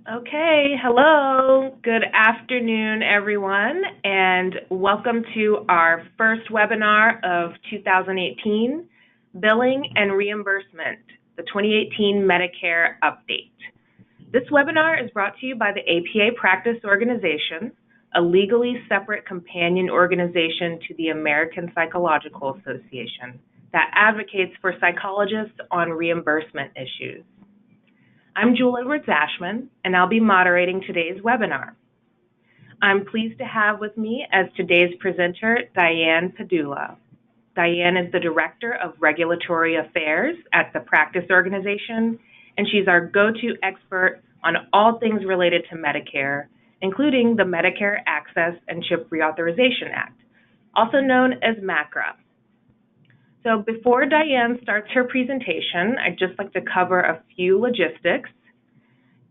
Okay, hello. Good afternoon, everyone, and welcome to our first webinar of 2018, Billing and Reimbursement, the 2018 Medicare Update. This webinar is brought to you by the APA Practice Organization, a legally separate companion organization to the American Psychological Association that advocates for psychologists on reimbursement issues. I'm Jewel Edwards-Ashman, and I'll be moderating today's webinar. I'm pleased to have with me as today's presenter, Diane Padula. Diane is the Director of Regulatory Affairs at the Practice Organization, and she's our go-to expert on all things related to Medicare, including the Medicare Access and CHIP Reauthorization Act, also known as MACRA. So before Diane starts her presentation, I'd just like to cover a few logistics.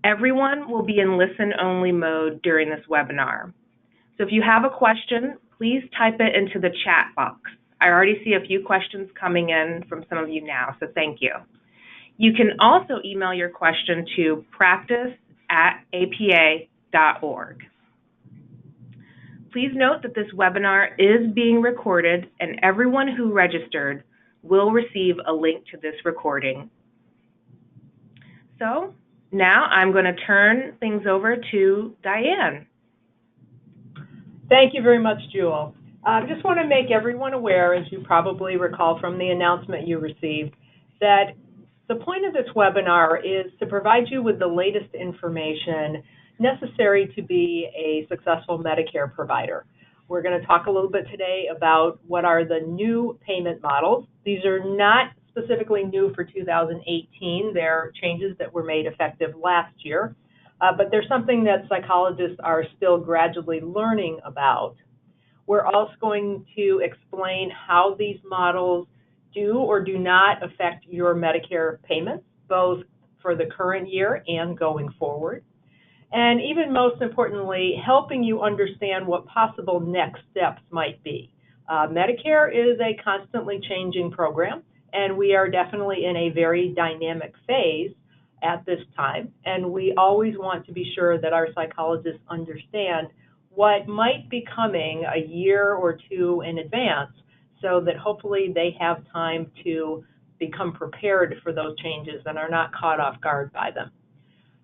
Everyone will be in listen-only mode during this webinar. So if you have a question, please type it into the chat box. I already see a few questions coming in from some of you now, so thank you. You can also email your question to practice@apa.org. Please note that this webinar is being recorded, and everyone who registered will receive a link to this recording. So now I'm going to turn things over to Diane. Thank you very much, Jewel. I just want to make everyone aware, as you probably recall from the announcement you received, that the point of this webinar is to provide you with the latest information necessary to be a successful Medicare provider. We're going to talk a little bit today about what are the new payment models. These are not specifically new for 2018. They're changes that were made effective last year, but they're something that psychologists are still gradually learning about. We're also going to explain how these models do or do not affect your Medicare payments, both for the current year and going forward. And even most importantly, helping you understand what possible next steps might be. Medicare is a constantly changing program, and we are definitely in a very dynamic phase at this time, and we always want to be sure that our psychologists understand what might be coming a year or two in advance so that hopefully they have time to become prepared for those changes and are not caught off guard by them.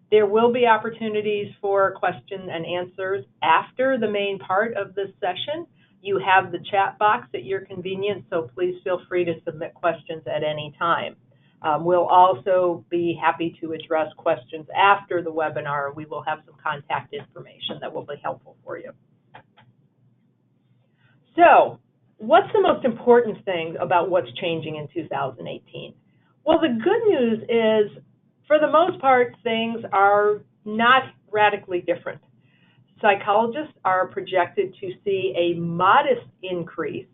There will be opportunities for question and answers after the main part of this session. You have the chat box at your convenience, so please feel free to submit questions at any time. We'll also be happy to address questions after the webinar. We will have some contact information that will be helpful for you. So, what's the most important thing about what's changing in 2018? Well, the good news is, for the most part, things are not radically different. Psychologists are projected to see a modest increase.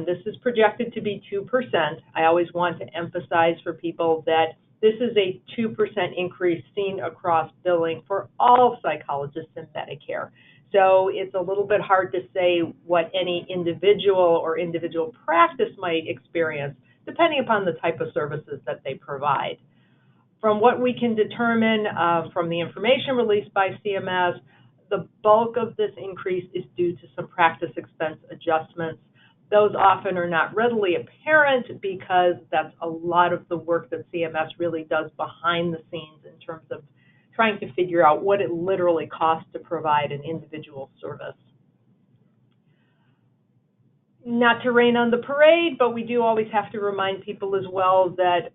This is projected to be 2%. I always want to emphasize for people that this is a 2% increase seen across billing for all psychologists in Medicare. So it's a little bit hard to say what any individual or individual practice might experience, depending upon the type of services that they provide. From what we can determine from the information released by CMS, the bulk of this increase is due to some practice expense adjustments. Those often are not readily apparent because that's a lot of the work that CMS really does behind the scenes in terms of trying to figure out what it literally costs to provide an individual service. Not to rain on the parade, but we do always have to remind people as well that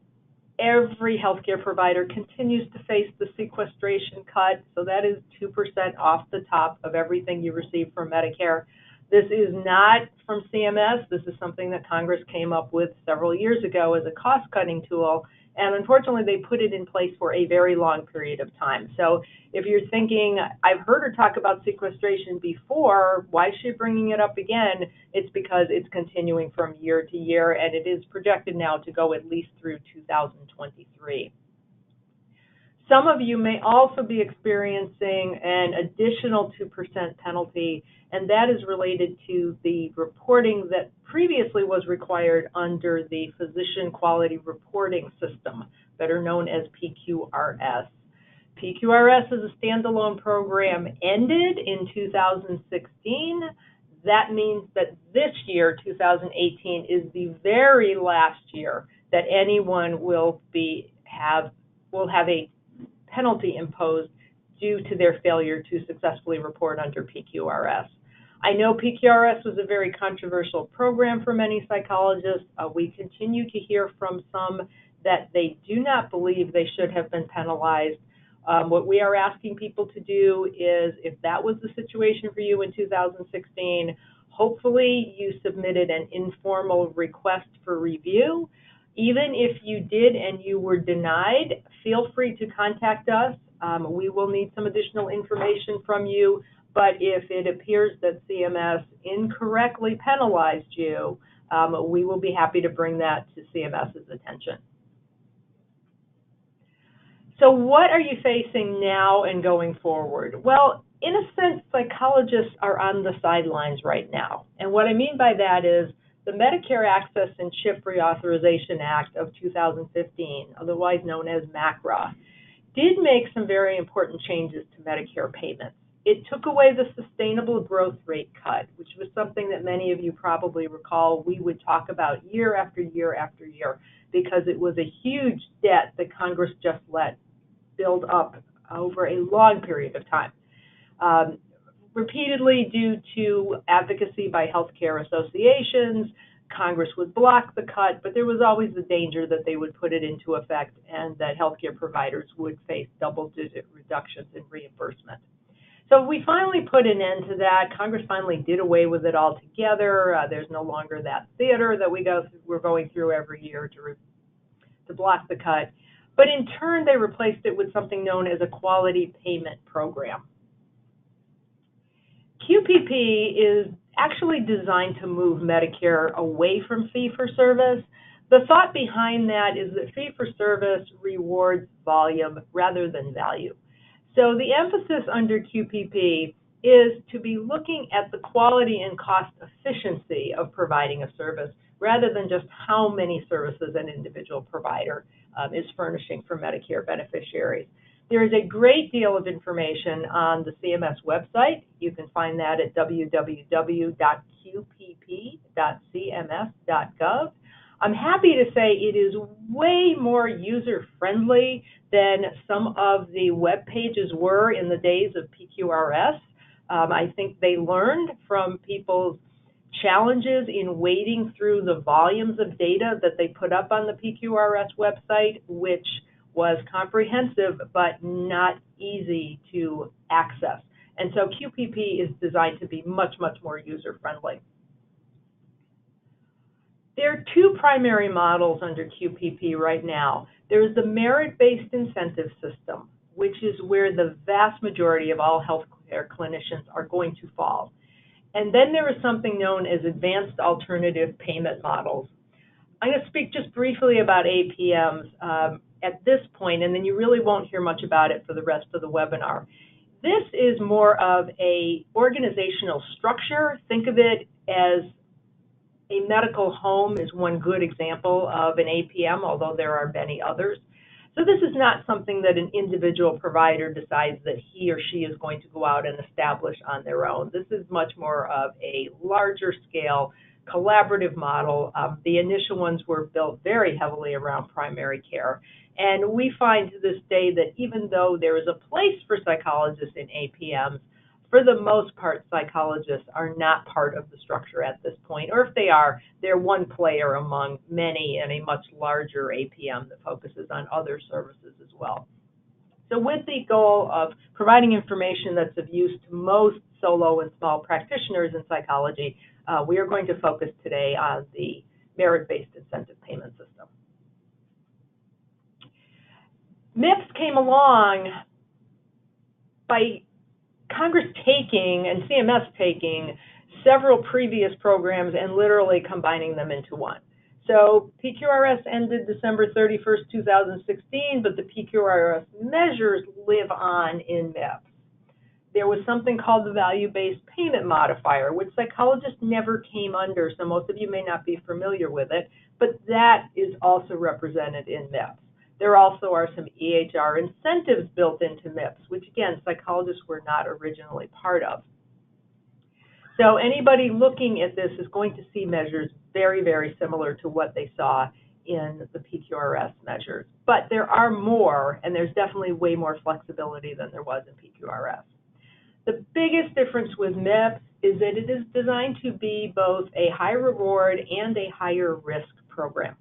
every healthcare provider continues to face the sequestration cut, so that is 2% off the top of everything you receive from Medicare. This is not from CMS. This is something that Congress came up with several years ago as a cost-cutting tool, and unfortunately they put it in place for a very long period of time. So if you're thinking, I've heard her talk about sequestration before, why is she bringing it up again? It's because it's continuing from year to year, and it is projected now to go at least through 2023. Some of you may also be experiencing an additional 2% penalty, and that is related to the reporting that previously was required under the Physician Quality Reporting System, better known as PQRS. PQRS as a standalone program ended in 2016. That means that this year, 2018, is the very last year that anyone will have a penalty imposed due to their failure to successfully report under PQRS. I know PQRS was a very controversial program for many psychologists. We continue to hear from some that they do not believe they should have been penalized. What we are asking people to do is, if that was the situation for you in 2016, hopefully you submitted an informal request for review. Even if you did and you were denied, feel free to contact us. We will need some additional information from you, but if it appears that CMS incorrectly penalized you, we will be happy to bring that to CMS's attention. So what are you facing now and going forward? Well, in a sense, psychologists are on the sidelines right now. And what I mean by that is the Medicare Access and CHIP Reauthorization Act of 2015, otherwise known as MACRA, did make some very important changes to Medicare payments. It took away the sustainable growth rate cut, which was something that many of you probably recall we would talk about year after year after year, because it was a huge debt that Congress just let build up over a long period of time. Repeatedly, due to advocacy by healthcare associations, Congress would block the cut, but there was always the danger that they would put it into effect and that healthcare providers would face double-digit reductions in reimbursement. So we finally put an end to that. Congress finally did away with it altogether. There's no longer that theater that we're going through every year to block the cut. But in turn, they replaced it with something known as a quality payment program. QPP is actually designed to move Medicare away from fee-for-service. The thought behind that is that fee-for-service rewards volume rather than value. So the emphasis under QPP is to be looking at the quality and cost efficiency of providing a service rather than just how many services an individual provider is furnishing for Medicare beneficiaries. There is a great deal of information on the CMS website. You can find that at www.qpp.cms.gov. I'm happy to say it is way more user-friendly than some of the web pages were in the days of PQRS. I think they learned from people's challenges in wading through the volumes of data that they put up on the PQRS website, which was comprehensive but not easy to access. And so QPP is designed to be much, much more user-friendly. There are two primary models under QPP right now. There's the merit-based incentive system, which is where the vast majority of all healthcare clinicians are going to fall. And then there is something known as advanced alternative payment models. I'm going to speak just briefly about APMs at this point, and then you really won't hear much about it for the rest of the webinar. This is more of a organizational structure. Think of it as a medical home is one good example of an APM, although there are many others. So this is not something that an individual provider decides that he or she is going to go out and establish on their own. This is much more of a larger scale collaborative model. The initial ones were built very heavily around primary care. And we find to this day that even though there is a place for psychologists in APMs, for the most part, psychologists are not part of the structure at this point, or if they are, they're one player among many in a much larger APM that focuses on other services as well. So with the goal of providing information that's of use to most solo and small practitioners in psychology, we are going to focus today on the merit-based incentive payment system. MIPS came along by Congress taking and CMS taking several previous programs and literally combining them into one. So PQRS ended December 31st, 2016, but the PQRS measures live on in MIPS. There was something called the value-based payment modifier, which psychologists never came under, so most of you may not be familiar with it, but that is also represented in MIPS. There also are some EHR incentives built into MIPS, which again, psychologists were not originally part of. So anybody looking at this is going to see measures very, very similar to what they saw in the PQRS measures. But there are more, and there's definitely way more flexibility than there was in PQRS. The biggest difference with MIPS is that it is designed to be both a high reward and a higher risk program.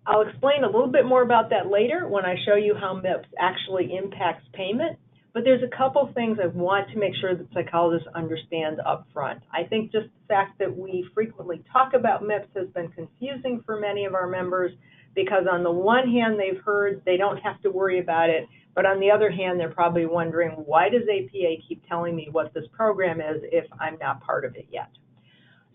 I'll explain a little bit more about that later when I show you how MIPS actually impacts payment, but there's a couple things I want to make sure that psychologists understand up front. I think just the fact that we frequently talk about MIPS has been confusing for many of our members because on the one hand they've heard they don't have to worry about it, but on the other hand they're probably wondering, why does APA keep telling me what this program is if I'm not part of it yet?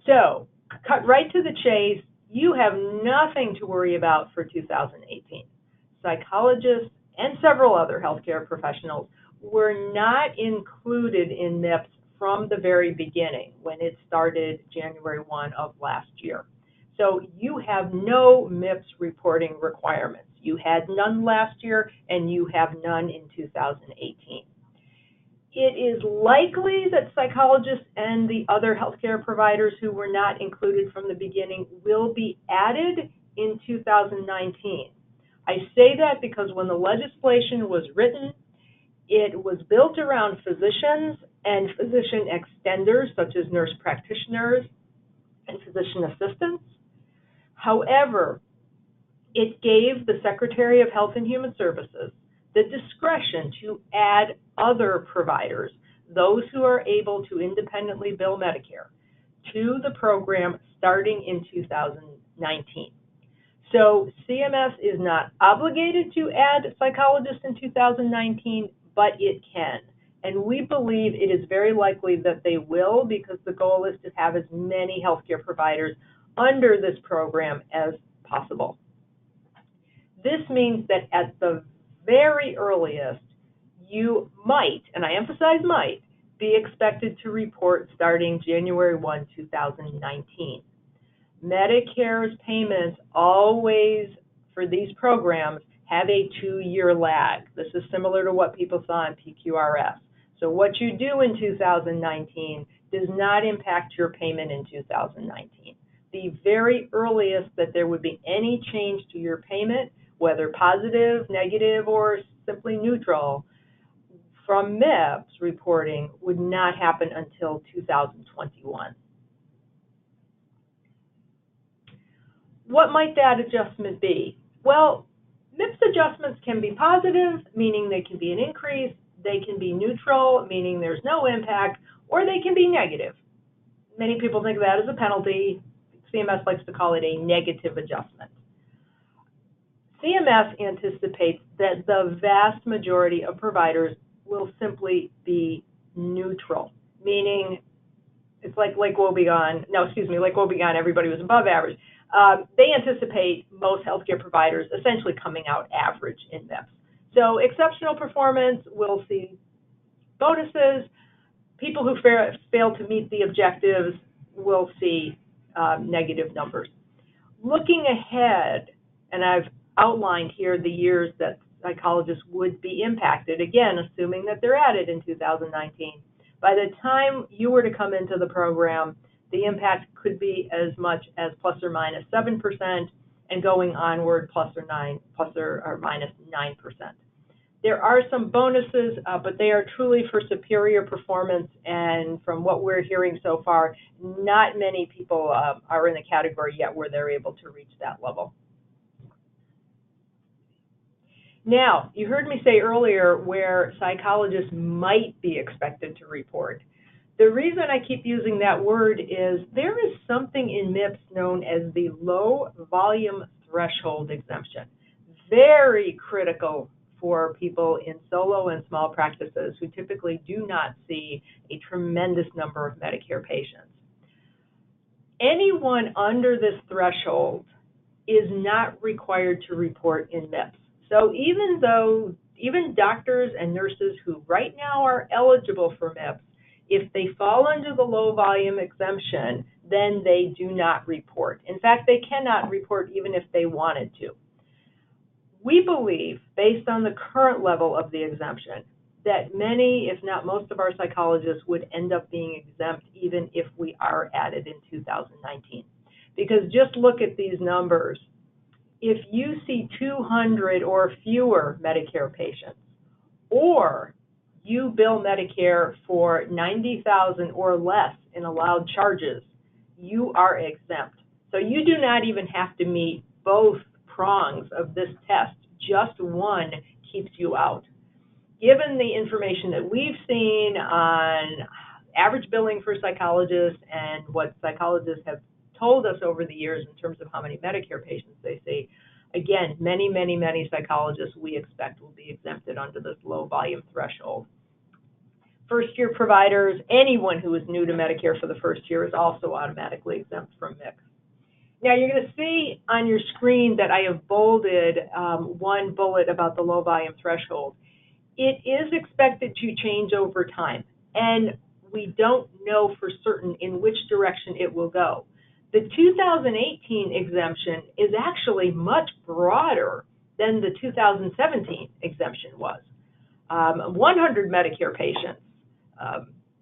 So, cut right to the chase. You have nothing to worry about for 2018. Psychologists and several other healthcare professionals were not included in MIPS from the very beginning when it started January 1 of last year. So you have no MIPS reporting requirements. You had none last year, and you have none in 2018. It is likely that psychologists and the other healthcare providers who were not included from the beginning will be added in 2019. I say that because when the legislation was written, it was built around physicians and physician extenders, such as nurse practitioners and physician assistants. However, it gave the Secretary of Health and Human Services the discretion to add other providers, those who are able to independently bill Medicare, to the program starting in 2019. So CMS is not obligated to add psychologists in 2019, but it can. And we believe it is very likely that they will, because the goal is to have as many healthcare providers under this program as possible. This means that at the very earliest, you might, and I emphasize might, be expected to report starting January 1, 2019. Medicare's payments always, for these programs, have a 2-year lag. This is similar to what people saw in PQRS. So what you do in 2019 does not impact your payment in 2019. The very earliest that there would be any change to your payment, whether positive, negative, or simply neutral, from MIPS reporting would not happen until 2021. What might that adjustment be? Well, MIPS adjustments can be positive, meaning they can be an increase. They can be neutral, meaning there's no impact, or they can be negative. Many people think of that as a penalty. CMS likes to call it a negative adjustment. CMS anticipates that the vast majority of providers will simply be neutral, meaning it's like Lake Wobegon, everybody was above average. They anticipate most healthcare providers essentially coming out average in MIPS. So exceptional performance will see bonuses. People who fail to meet the objectives will see negative numbers. Looking ahead, and I've outlined here the years that psychologists would be impacted, again, assuming that they're added in 2019. By the time you were to come into the program, the impact could be as much as plus or minus 7%, and going onward plus or minus 9%. There are some bonuses, but they are truly for superior performance, and from what we're hearing so far, not many people are in the category yet where they're able to reach that level. Now, you heard me say earlier where psychologists might be expected to report. The reason I keep using that word is there is something in MIPS known as the low volume threshold exemption. Very critical for people in solo and small practices who typically do not see a tremendous number of Medicare patients. Anyone under this threshold is not required to report in MIPS. So even doctors and nurses who right now are eligible for MIPS, if they fall under the low volume exemption, then they do not report. In fact, they cannot report even if they wanted to. We believe, based on the current level of the exemption, that many, if not most of our psychologists would end up being exempt even if we are added in 2019. Because just look at these numbers. If you see 200 or fewer Medicare patients, or you bill Medicare for $90,000 or less in allowed charges, you are exempt. So you do not even have to meet both prongs of this test. Just one keeps you out. Given the information that we've seen on average billing for psychologists and what psychologists have told us over the years in terms of how many Medicare patients they see, again, many psychologists we expect will be exempted under this low volume threshold. First-year providers, anyone who is new to Medicare for the first year is also automatically exempt from MIPS. Now, you're going to see on your screen that I have bolded one bullet about the low volume threshold. It is expected to change over time, and we don't know for certain in which direction it will go. The 2018 exemption is actually much broader than the 2017 exemption was. 100 Medicare patients,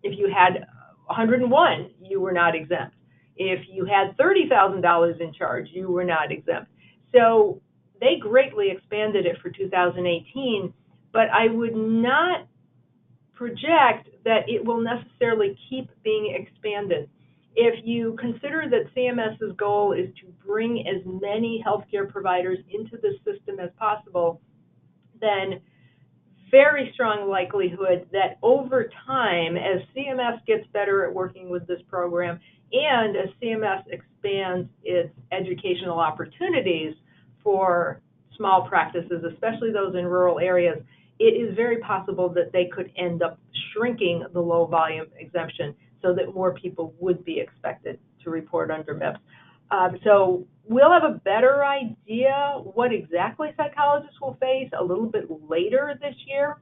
if you had 101, you were not exempt. If you had $30,000 in charge, you were not exempt. So they greatly expanded it for 2018, but I would not project that it will necessarily keep being expanded. If you consider that CMS's goal is to bring as many healthcare providers into the system as possible, then very strong likelihood that over time, as CMS gets better at working with this program and as CMS expands its educational opportunities for small practices, especially those in rural areas, it is very possible that they could end up shrinking the low volume exemption so that more people would be expected to report under MIPS. So we'll have a better idea what exactly psychologists will face a little bit later this year.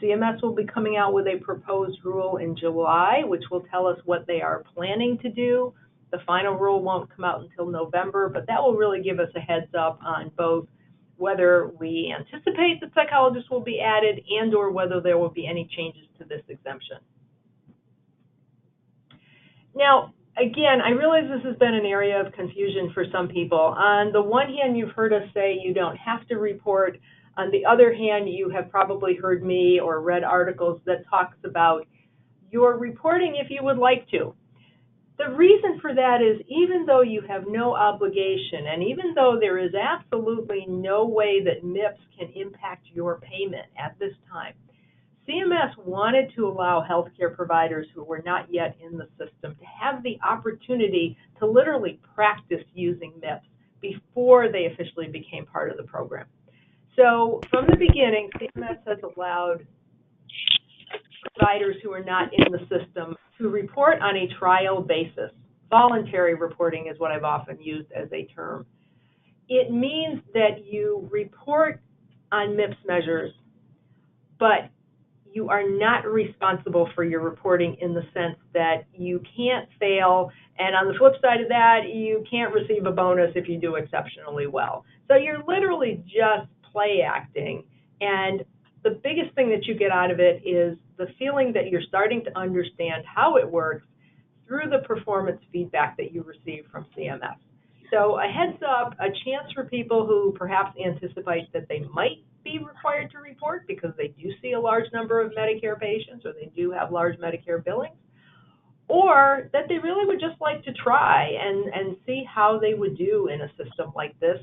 CMS will be coming out with a proposed rule in July, which will tell us what they are planning to do. The final rule won't come out until November, but that will really give us a heads up on both whether we anticipate that psychologists will be added and or whether there will be any changes to this exemption. Now, again, I realize this has been an area of confusion for some people. On the one hand, you've heard us say you don't have to report. On the other hand, you have probably heard me or read articles that talks about your reporting if you would like to. The reason for that is even though you have no obligation and even though there is absolutely no way that MIPS can impact your payment at this time, CMS wanted to allow healthcare providers who were not yet in the system to have the opportunity to literally practice using MIPS before they officially became part of the program. So from the beginning, CMS has allowed providers who are not in the system to report on a trial basis. Voluntary reporting is what I've often used as a term. It means that you report on MIPS measures, but you are not responsible for your reporting in the sense that you can't fail, and on the flip side of that, you can't receive a bonus if you do exceptionally well. So you're literally just play acting, and the biggest thing that you get out of it is the feeling that you're starting to understand how it works through the performance feedback that you receive from CMS. So a heads up, a chance for people who perhaps anticipate that they might be required to report because they do see a large number of Medicare patients or they do have large Medicare billings, or that they really would just like to try and see how they would do in a system like this.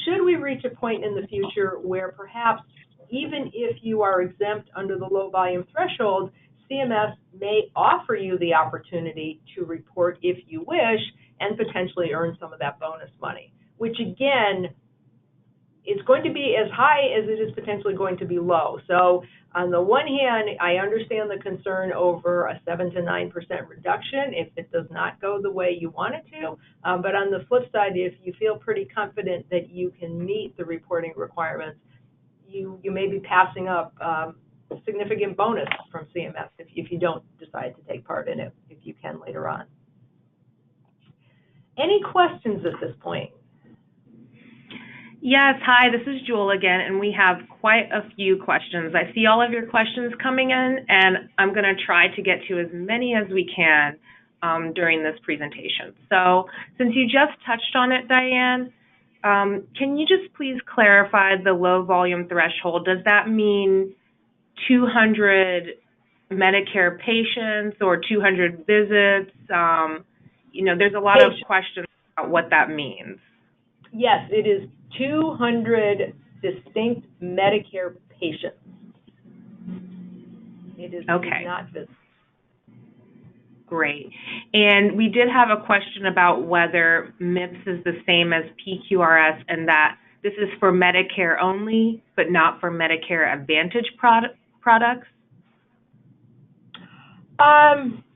Should we reach a point in the future where perhaps even if you are exempt under the low volume threshold, CMS may offer you the opportunity to report if you wish and potentially earn some of that bonus money, which again is going to be as high as it is potentially going to be low. So on the one hand, I understand the concern over a 7 to 9% reduction if it does not go the way you want it to. But on the flip side, if you feel pretty confident that you can meet the reporting requirements, you may be passing up significant bonus from CMS if you don't decide to take part in it, if you can later on. Any questions at this point? Yes, hi, this is Jewel again, and we have quite a few questions. I see all of your questions coming in, and I'm going to try to get to as many as we can during this presentation. So since you just touched on it, Diane, can you just please clarify the low volume threshold? Does that mean 200 Medicare patients or 200 visits? There's a lot of questions about what that means. Yes, it is 200 distinct Medicare patients. It is not visits. Great. And we did have a question about whether MIPS is the same as PQRS and that this is for Medicare only, but not for Medicare Advantage products.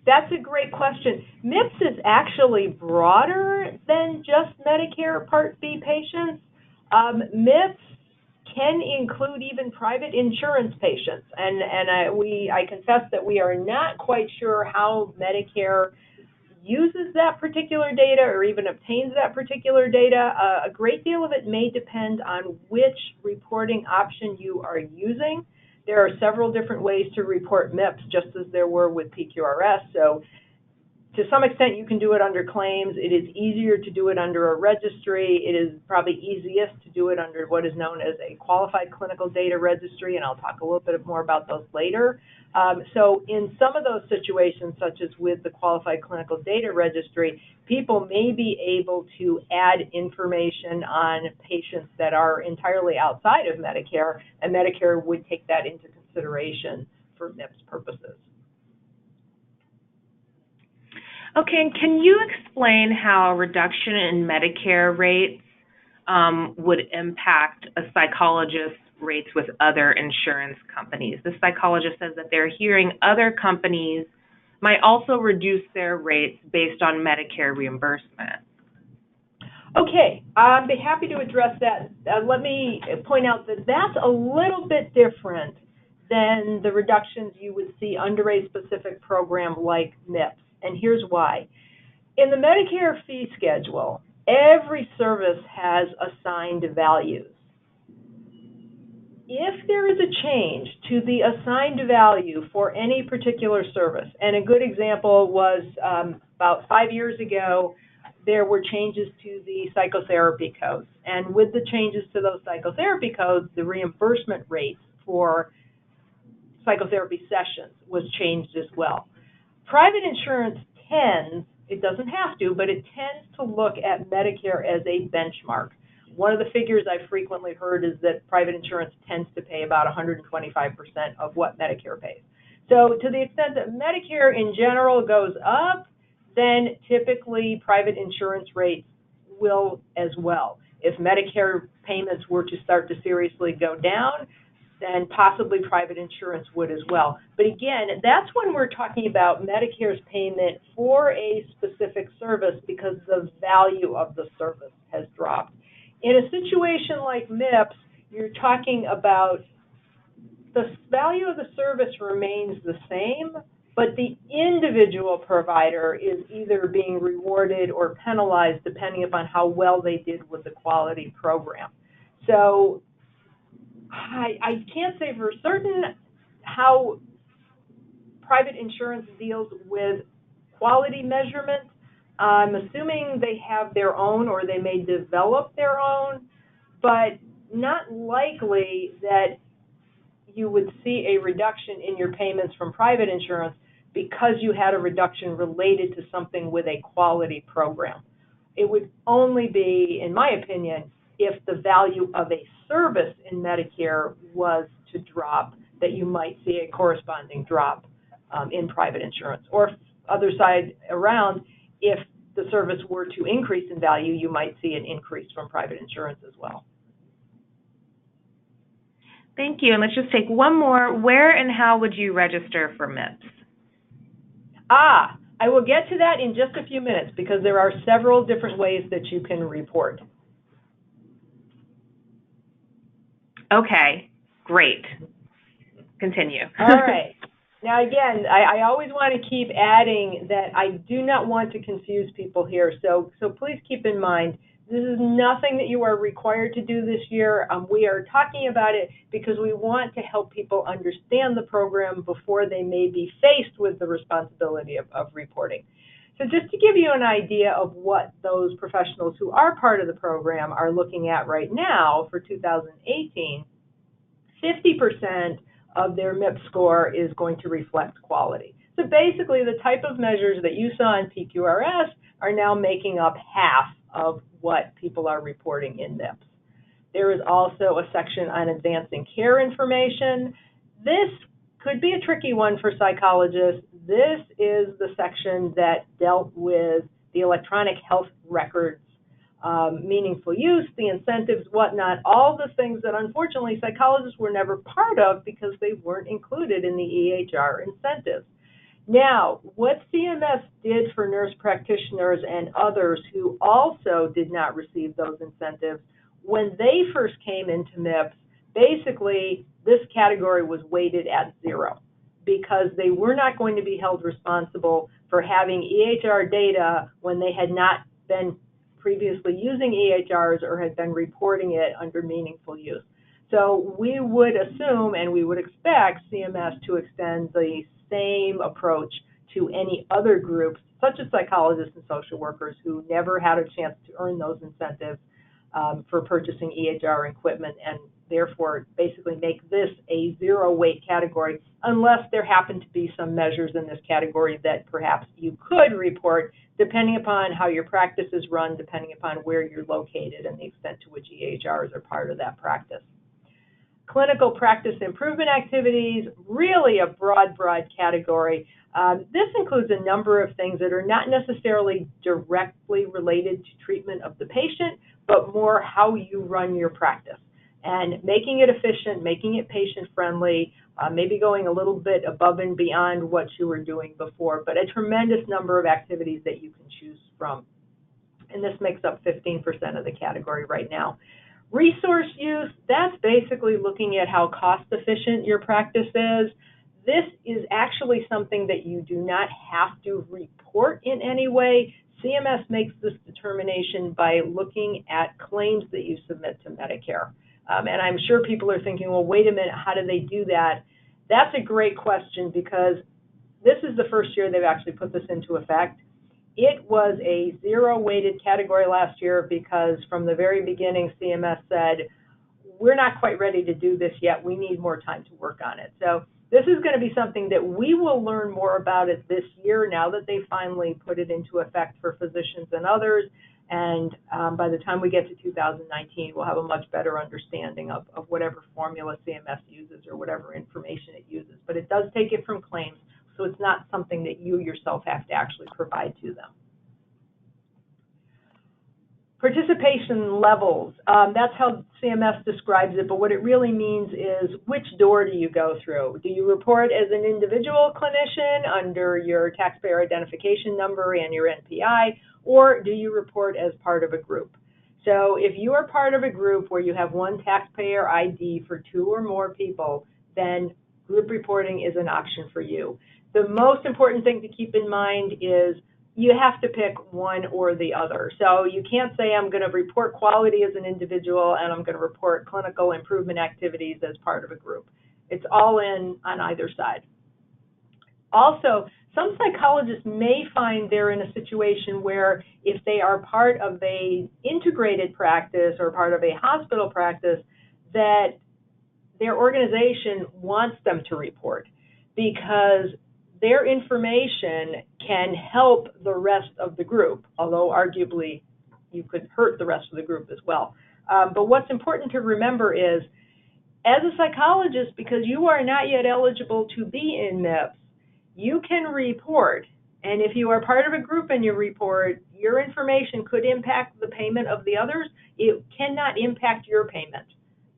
That's a great question. MIPS is actually broader than just Medicare Part B patients. MIPS can include even private insurance patients, and I confess that we are not quite sure how Medicare uses that particular data or even obtains that particular data. A great deal of it may depend on which reporting option you are using. There are several different ways to report MIPS, just as there were with PQRS. So to some extent, you can do it under claims. It is easier to do it under a registry. It is probably easiest to do it under what is known as a qualified clinical data registry, and I'll talk a little bit more about those later. So in some of those situations, such as with the qualified clinical data registry, people may be able to add information on patients that are entirely outside of Medicare, and Medicare would take that into consideration for MIPS purposes. Okay, and can you explain how a reduction in Medicare rates would impact a psychologist's rates with other insurance companies? The psychologist says that they're hearing other companies might also reduce their rates based on Medicare reimbursement. Okay, I'd be happy to address that. Let me point out that that's a little bit different than the reductions you would see under a specific program like MIPS. And here's why. In the Medicare fee schedule, every service has assigned values. If there is a change to the assigned value for any particular service, and a good example was about 5 years ago, there were changes to the psychotherapy codes. And with the changes to those psychotherapy codes, the reimbursement rates for psychotherapy sessions was changed as well. Private insurance tends, it doesn't have to, but it tends to look at Medicare as a benchmark. One of the figures I've frequently heard is that private insurance tends to pay about 125% of what Medicare pays. So to the extent that Medicare in general goes up, then typically private insurance rates will as well. If Medicare payments were to start to seriously go down, then possibly private insurance would as well. But again, that's when we're talking about Medicare's payment for a specific service because the value of the service has dropped. In a situation like MIPS, you're talking about the value of the service remains the same, but the individual provider is either being rewarded or penalized depending upon how well they did with the quality program. So I can't say for certain how private insurance deals with quality measurement. I'm assuming they have their own or they may develop their own, but not likely that you would see a reduction in your payments from private insurance because you had a reduction related to something with a quality program. It would only be, in my opinion, if the value of a service in Medicare was to drop, that you might see a corresponding drop in private insurance. Or other side around, if the service were to increase in value, you might see an increase from private insurance as well. Thank you. And let's just take one more. Where and how would you register for MIPS? I will get to that in just a few minutes because there are several different ways that you can report. Okay, great. Continue. All right. Now, again, I always want to keep adding that I do not want to confuse people here. So please keep in mind, this is nothing that you are required to do this year. We are talking about it because we want to help people understand the program before they may be faced with the responsibility of reporting. So just to give you an idea of what those professionals who are part of the program are looking at right now for 2018, 50% of their MIPS score is going to reflect quality. So basically, the type of measures that you saw in PQRS are now making up half of what people are reporting in MIPS. There is also a section on advancing care information. This could be a tricky one for psychologists. This is the section that dealt with the electronic health records, meaningful use, the incentives, whatnot, all the things that unfortunately psychologists were never part of because they weren't included in the EHR incentives. Now, what CMS did for nurse practitioners and others who also did not receive those incentives, when they first came into MIPS, basically this category was weighted at 0 because they were not going to be held responsible for having EHR data when they had not been previously using EHRs or had been reporting it under meaningful use. So we would assume and we would expect CMS to extend the same approach to any other groups, such as psychologists and social workers who never had a chance to earn those incentives for purchasing EHR equipment, and therefore basically make this a 0 weight category unless there happen to be some measures in this category that perhaps you could report depending upon how your practice is run, depending upon where you're located and the extent to which EHRs are part of that practice. Clinical practice improvement activities, really a broad category. This includes a number of things that are not necessarily directly related to treatment of the patient, but more how you run your practice and making it efficient, making it patient-friendly, maybe going a little bit above and beyond what you were doing before, but a tremendous number of activities that you can choose from. And this makes up 15% of the category right now. Resource use, that's basically looking at how cost-efficient your practice is. This is actually something that you do not have to report in any way. CMS makes this determination by looking at claims that you submit to Medicare. And I'm sure people are thinking, well, wait a minute, how do they do that? That's a great question because this is the first year they've actually put this into effect. It was a 0 weighted category last year because from the very beginning, CMS said, we're not quite ready to do this yet. We need more time to work on it. So this is going to be something that we will learn more about it this year now that they finally put it into effect for physicians and others. And by the time we get to 2019, we'll have a much better understanding of whatever formula CMS uses or whatever information it uses. But it does take it from claims, so it's not something that you yourself have to actually provide to them. Participation levels, that's how CMS describes it, but what it really means is which door do you go through? Do you report as an individual clinician under your taxpayer identification number and your NPI, or do you report as part of a group? So if you are part of a group where you have one taxpayer ID for 2 or more people, then group reporting is an option for you. The most important thing to keep in mind is you have to pick one or the other. So you can't say I'm going to report quality as an individual and I'm going to report clinical improvement activities as part of a group. It's all in on either side. Also, some psychologists may find they're in a situation where if they are part of an integrated practice or part of a hospital practice, that their organization wants them to report because their information can help the rest of the group, although arguably you could hurt the rest of the group as well. But what's important to remember is, as a psychologist, because you are not yet eligible to be in MIPS, you can report. And if you are part of a group and you report, your information could impact the payment of the others. It cannot impact your payment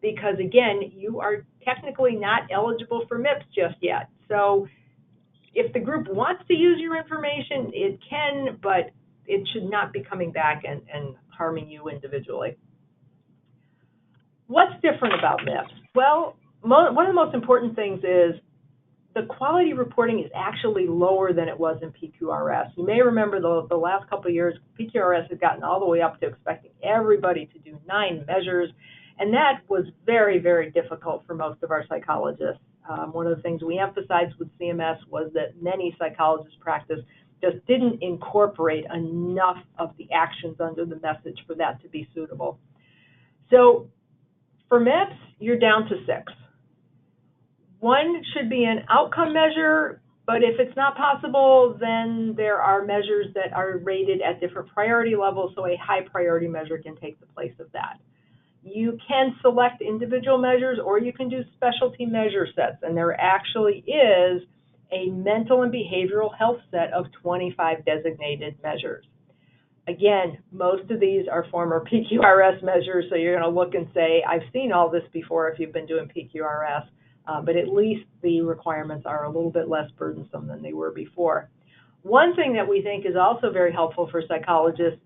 because, again, you are technically not eligible for MIPS just yet. So if the group wants to use your information, it can, but it should not be coming back and harming you individually. What's different about MIPS? Well, one of the most important things is the quality reporting is actually lower than it was in PQRS. You may remember the last couple of years, PQRS had gotten all the way up to expecting everybody to do 9 measures, and that was very, very difficult for most of our psychologists. One of the things we emphasized with CMS was that many psychologists' practice just didn't incorporate enough of the actions under the message for that to be suitable. So for MIPS, you're down to 6. One should be an outcome measure, but if it's not possible, then there are measures that are rated at different priority levels, so a high priority measure can take the place of that. You can select individual measures, or you can do specialty measure sets, and there actually is a mental and behavioral health set of 25 designated measures. Again, most of these are former PQRS measures, so you're going to look and say, I've seen all this before if you've been doing PQRS. But at least the requirements are a little bit less burdensome than they were before. One thing that we think is also very helpful for psychologists,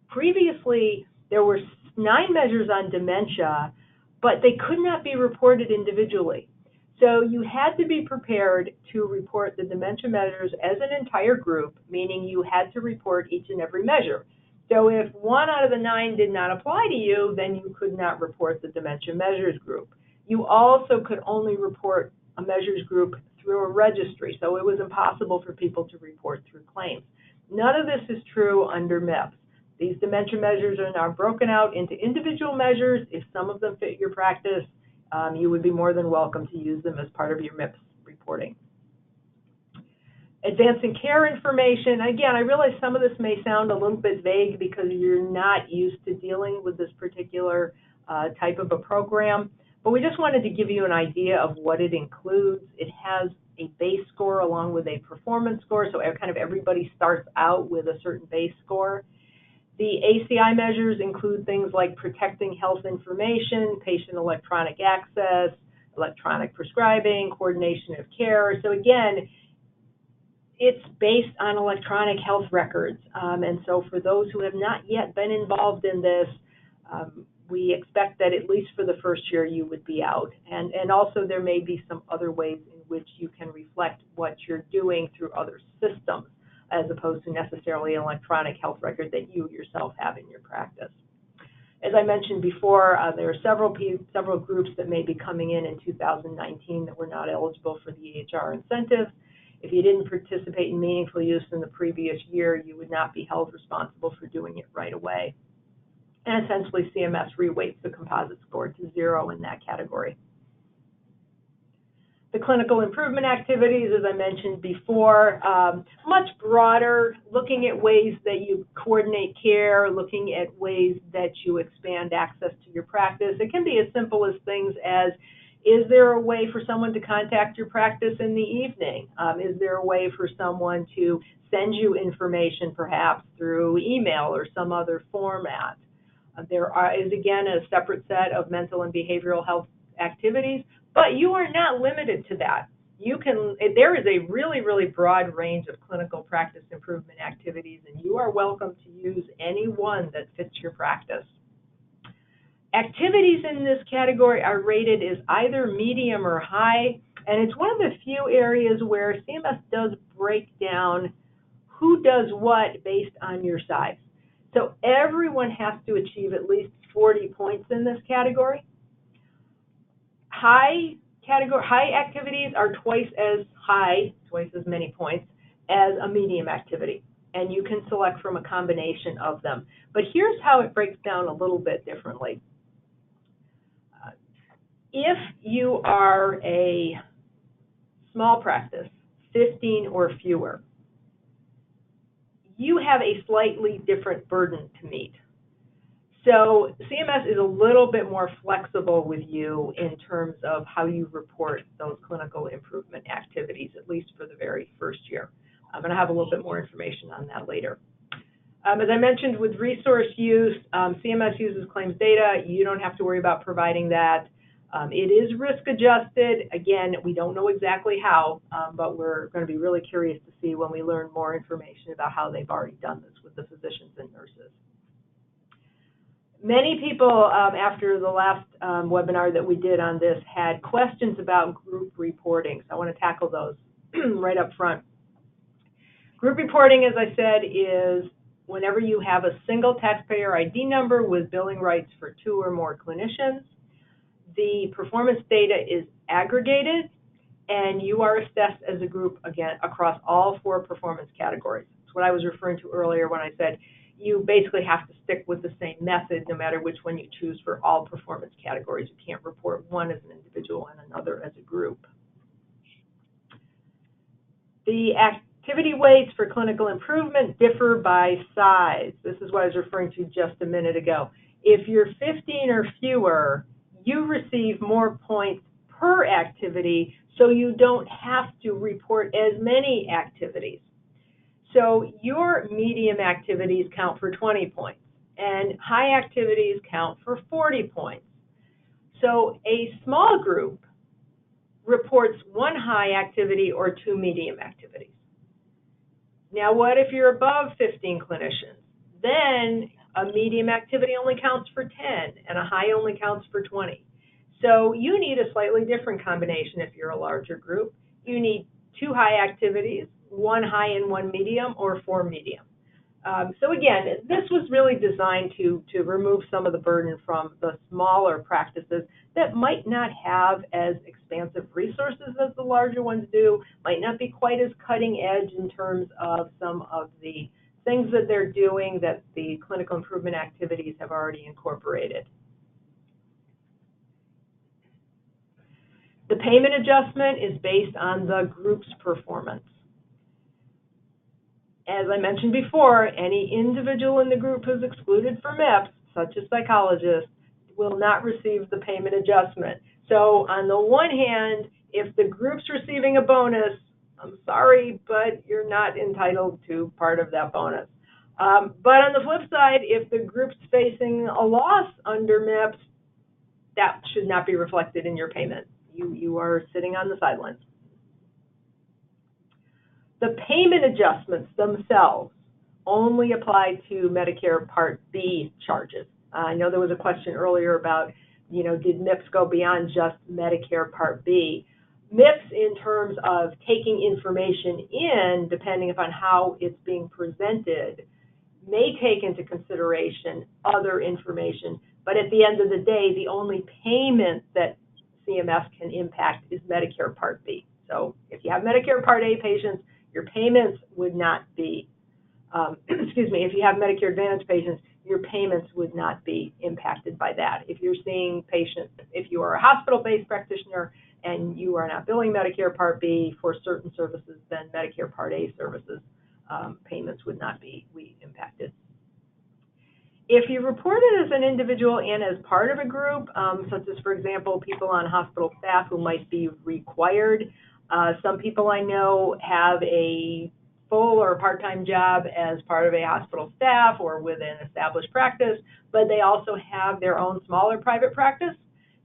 previously there were 9 measures on dementia, but they could not be reported individually. So you had to be prepared to report the dementia measures as an entire group, meaning you had to report each and every measure. So if 1 out of the 9 did not apply to you, then you could not report the dementia measures group. You also could only report a measures group through a registry, so it was impossible for people to report through claims. None of this is true under MIPS. These dementia measures are now broken out into individual measures. If some of them fit your practice, you would be more than welcome to use them as part of your MIPS reporting. Advancing care information. Again, I realize some of this may sound a little bit vague because you're not used to dealing with this particular type of a program. But we just wanted to give you an idea of what it includes. It has a base score along with a performance score, so kind of everybody starts out with a certain base score. The ACI measures include things like protecting health information, patient electronic access, electronic prescribing, coordination of care. So again, it's based on electronic health records. And so for those who have not yet been involved in this, we expect that at least for the first year you would be out. And also there may be some other ways in which you can reflect what you're doing through other systems as opposed to necessarily an electronic health record that you yourself have in your practice. As I mentioned before, there are several groups that may be coming in 2019 that were not eligible for the EHR incentive. If you didn't participate in meaningful use in the previous year, you would not be held responsible for doing it right away. And essentially, CMS reweights the composite score to 0 in that category. The clinical improvement activities, as I mentioned before, much broader, looking at ways that you coordinate care, looking at ways that you expand access to your practice. It can be as simple as things as, is there a way for someone to contact your practice in the evening? Is there a way for someone to send you information perhaps through email or some other format? There is, again, a separate set of mental and behavioral health activities, but you are not limited to that. There is a really, really broad range of clinical practice improvement activities, and you are welcome to use any one that fits your practice. Activities in this category are rated as either medium or high, and it's one of the few areas where CMS does break down who does what based on your size. So everyone has to achieve at least 40 points in this category. High activities are twice as many points as a medium activity, and you can select from a combination of them. But here's how it breaks down a little bit differently. If you are a small practice, 15 or fewer, you have a slightly different burden to meet. So CMS is a little bit more flexible with you in terms of how you report those clinical improvement activities, at least for the very first year. I'm going to have a little bit more information on that later. As I mentioned, with resource use, CMS uses claims data. You don't have to worry about providing that. It is risk adjusted. Again, we don't know exactly how, but we're going to be really curious to see when we learn more information about how they've already done this with the physicians and nurses. Many people, after the last webinar that we did on this, had questions about group reporting. So I want to tackle those right up front. Group reporting, as I said, is whenever you have a single taxpayer ID number with billing rights for 2 or more clinicians, the performance data is aggregated, and you are assessed as a group, again, across all 4 performance categories. That's what I was referring to earlier when I said you basically have to stick with the same method no matter which one you choose for all performance categories. You can't report one as an individual and another as a group. The activity weights for clinical improvement differ by size. This is what I was referring to just a minute ago. If you're 15 or fewer, you receive more points per activity, so you don't have to report as many activities. So your medium activities count for 20 points, and high activities count for 40 points. So a small group reports 1 high activity or 2 medium activities. Now, what if you're above 15 clinicians? Then a medium activity only counts for 10, and a high only counts for 20. So you need a slightly different combination if you're a larger group. You need 2 high activities, 1 high and 1 medium, or 4 medium. So again, this was really designed to remove some of the burden from the smaller practices that might not have as expansive resources as the larger ones do, might not be quite as cutting edge in terms of some of the things that they're doing that the clinical improvement activities have already incorporated. The payment adjustment is based on the group's performance. As I mentioned before, any individual in the group who's excluded from MIPS, such as psychologists, will not receive the payment adjustment. So on the one hand, if the group's receiving a bonus, I'm sorry, but you're not entitled to part of that bonus. But on the flip side, if the group's facing a loss under MIPS, that should not be reflected in your payment. You are sitting on the sidelines. The payment adjustments themselves only apply to Medicare Part B charges. I know there was a question earlier about, did MIPS go beyond just Medicare Part B? MIPS, in terms of taking information in, depending upon how it's being presented, may take into consideration other information, but at the end of the day, the only payment that CMS can impact is Medicare Part B. So if you have Medicare Part A patients, your payments would not be, if you have Medicare Advantage patients, your payments would not be impacted by that. If you're seeing patients, if you are a hospital-based practitioner and you are not billing Medicare Part B for certain services, then Medicare Part A services payments would not be impacted. If you report it as an individual and as part of a group, such as, for example, people on hospital staff who might be required, some people I know have a full or part-time job as part of a hospital staff or with an established practice, but they also have their own smaller private practice.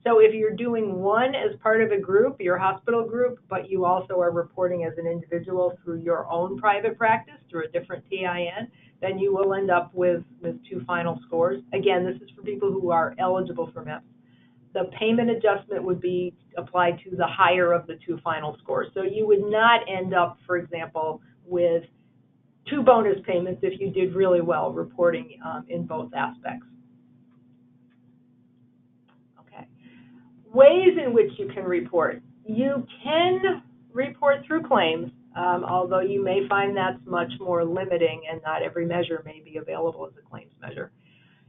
So if you're doing one as part of a group, your hospital group, but you also are reporting as an individual through your own private practice, through a different TIN, then you will end up with 2 final scores. Again, this is for people who are eligible for MIPS. The payment adjustment would be applied to the higher of the 2 final scores. So you would not end up, for example, with 2 bonus payments if you did really well reporting in both aspects. Okay. Ways in which you can report. You can report through claims, although you may find that's much more limiting and not every measure may be available as a claims measure.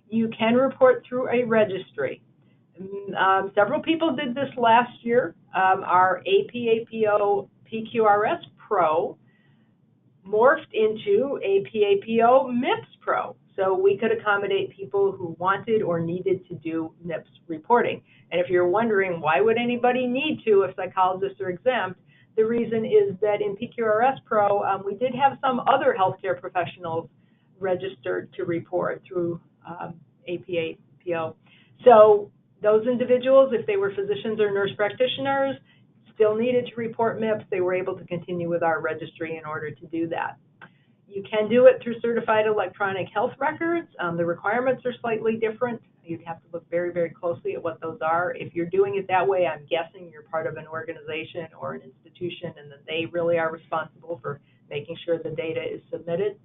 You can report through a registry. Several people did this last year. Our APAPO PQRS Pro morphed into APAPO MIPS Pro. So we could accommodate people who wanted or needed to do MIPS reporting. And if you're wondering why would anybody need to if psychologists are exempt, the reason is that in PQRS Pro, we did have some other healthcare professionals registered to report through APAPO. So those individuals, if they were physicians or nurse practitioners, still needed to report MIPS. They were able to continue with our registry in order to do that. You can do it through certified electronic health records. The requirements are slightly different You'd have to look very, very closely at what those are. If you're doing it that way, I'm guessing you're part of an organization or an institution, and that they really are responsible for making sure the data is submitted,